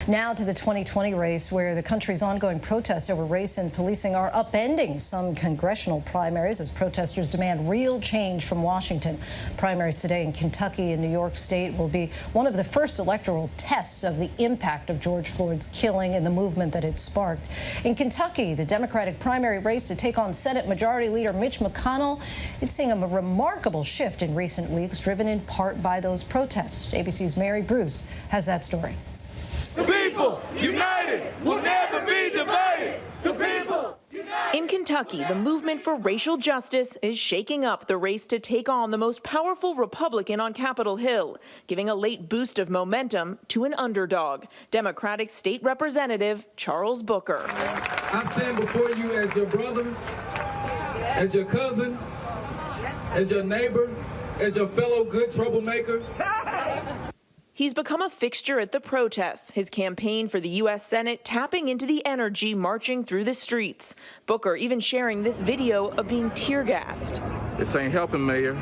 Now to the 2020 race, where the country's ongoing protests over race and policing are upending some congressional primaries as protesters demand real change from Washington. Primaries today in Kentucky and New York State will be one of the first electoral tests of the impact of George Floyd's killing and the movement that it sparked. In Kentucky, the Democratic primary race to take on Senate Majority Leader Mitch McConnell, it's seeing a remarkable shift in recent weeks, driven in part by those protests. ABC's Mary Bruce has that story. The people united will never be divided. The people united. In Kentucky, the movement for racial justice is shaking up the race to take on the most powerful Republican on Capitol Hill, giving a late boost of momentum to an underdog, Democratic State Representative Charles Booker. I stand before you as your brother, as your cousin, as your neighbor, as your fellow good troublemaker. He's become a fixture at the protests, his campaign for the U.S. Senate tapping into the energy marching through the streets. Booker even sharing this video of being tear-gassed. This ain't helping, Mayor.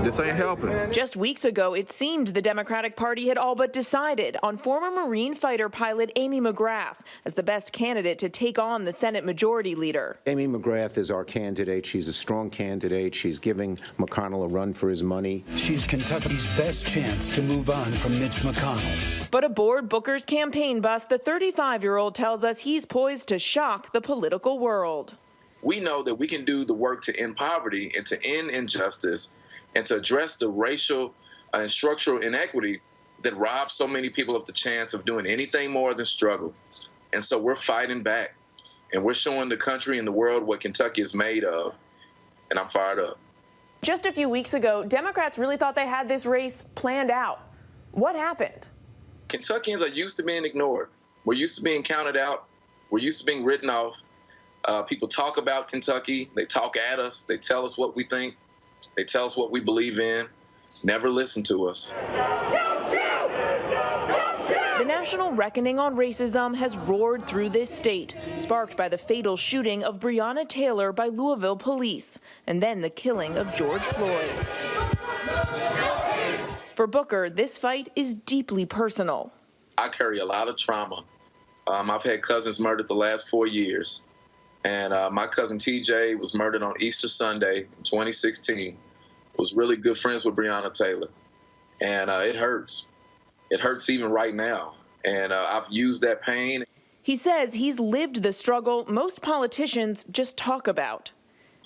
This ain't helping. Just weeks ago, it seemed the Democratic Party had all but decided on former Marine fighter pilot Amy McGrath as the best candidate to take on the Senate Majority Leader. Amy McGrath is our candidate. She's a strong candidate. She's giving McConnell a run for his money. She's Kentucky's best chance to move on from Mitch McConnell. But aboard Booker's campaign bus, the 35-year-old tells us he's poised to shock the political world. We know that we can do the work to end poverty and to end injustice and to address the racial and structural inequity that robs so many people of the chance of doing anything more than struggle. And so we're fighting back, and we're showing the country and the world what Kentucky is made of, and I'm fired up. Just a few weeks ago, Democrats really thought they had this race planned out. What happened? Kentuckians are used to being ignored. We're used to being counted out. We're used to being written off. People talk about Kentucky. They talk at us. They tell us what we think. They tell us what we believe in, never listen to us. The national reckoning on racism has roared through this state, sparked by the fatal shooting of Breonna Taylor by Louisville police, and then the killing of George Floyd. For Booker, this fight is deeply personal. I carry a lot of trauma. I've had cousins murdered the last 4 years. And my cousin TJ was murdered on Easter Sunday in 2016. Was really good friends with Breonna Taylor. And it hurts. It hurts even right now. And I've used that pain. He says he's lived the struggle most politicians just talk about.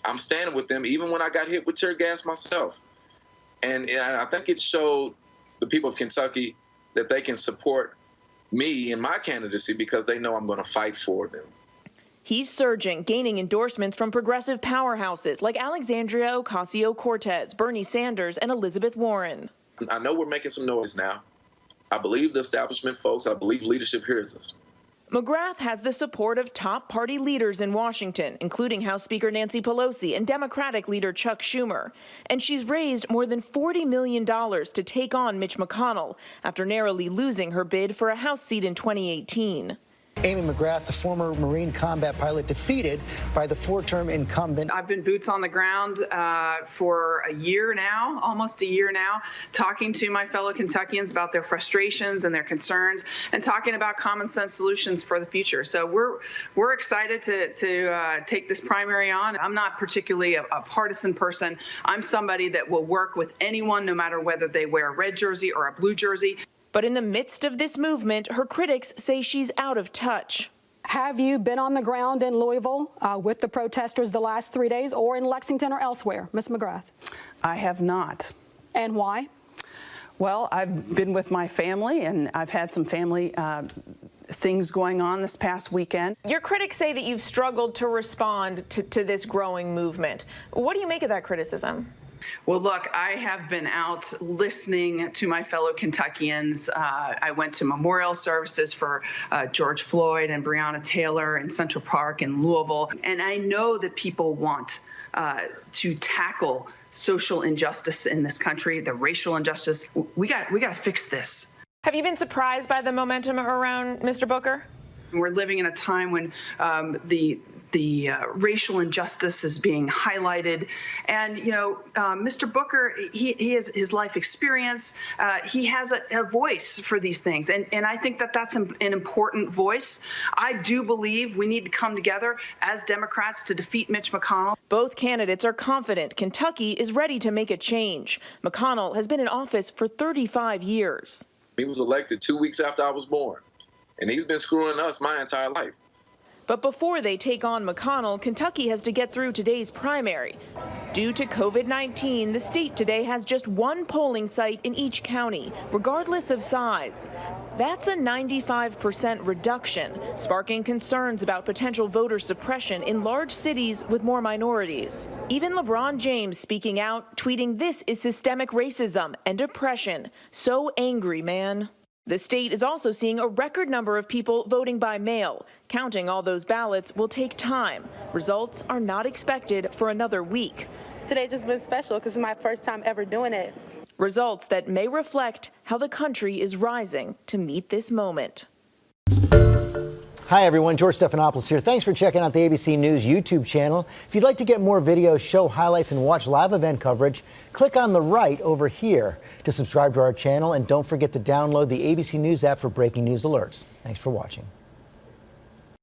I'm standing with them even when I got hit with tear gas myself. And I think it showed the people of Kentucky that they can support me in my candidacy because they know I'm going to fight for them. He's surging, gaining endorsements from progressive powerhouses like Alexandria Ocasio-Cortez, Bernie Sanders, and Elizabeth Warren. I know we're making some noise now. I believe the establishment folks, I believe leadership hears us. McGrath has the support of top party leaders in Washington, including House Speaker Nancy Pelosi and Democratic leader Chuck Schumer. And she's raised more than $40 million to take on Mitch McConnell after narrowly losing her bid for a House seat in 2018. Amy McGrath, the former Marine combat pilot, defeated by the four-term incumbent. I've been boots on the ground for a year now, almost a year now, talking to my fellow Kentuckians about their frustrations and their concerns and talking about common sense solutions for the future. So we're excited to take this primary on. I'm not particularly a partisan person. I'm somebody that will work with anyone, no matter whether they wear a red jersey or a blue jersey. But in the midst of this movement, her critics say she's out of touch. Have you been on the ground in Louisville with the protesters the last 3 days, or in Lexington or elsewhere, Ms. McGrath? I have not. And why? Well, I've been with my family, and I've had some family things going on this past weekend. Your critics say that you've struggled to respond to this growing movement. What do you make of that criticism? Well, look, I have been out listening to my fellow Kentuckians. I went to memorial services for George Floyd and Breonna Taylor in Central Park in Louisville. And I know that people want to tackle social injustice in this country, the racial injustice. We got to fix this. Have you been surprised by the momentum around Mr. Booker? We're living in a time when the the racial injustice is being highlighted. And, Mr. Booker, he has his life experience. He has a voice for these things. And I think that that's an important voice. I do believe we need to come together as Democrats to defeat Mitch McConnell. Both candidates are confident Kentucky is ready to make a change. McConnell has been in office for 35 years. He was elected 2 weeks after I was born, and he's been screwing us my entire life. But before they take on McConnell, Kentucky has to get through today's primary. Due to COVID-19, the state today has just one polling site in each county, regardless of size. That's a 95% reduction, sparking concerns about potential voter suppression in large cities with more minorities. Even LeBron James speaking out, tweeting, "This is systemic racism and oppression. So angry, man." The state is also seeing a record number of people voting by mail. Counting all those ballots will take time. Results are not expected for another week. Today's just been special because it's my first time ever doing it. Results that may reflect how the country is rising to meet this moment. Hi, everyone. George Stephanopoulos here. Thanks for checking out the ABC News YouTube channel. If you'd like to get more videos, show highlights, and watch live event coverage, click on the right over here to subscribe to our channel. And don't forget to download the ABC News app for breaking news alerts. Thanks for watching.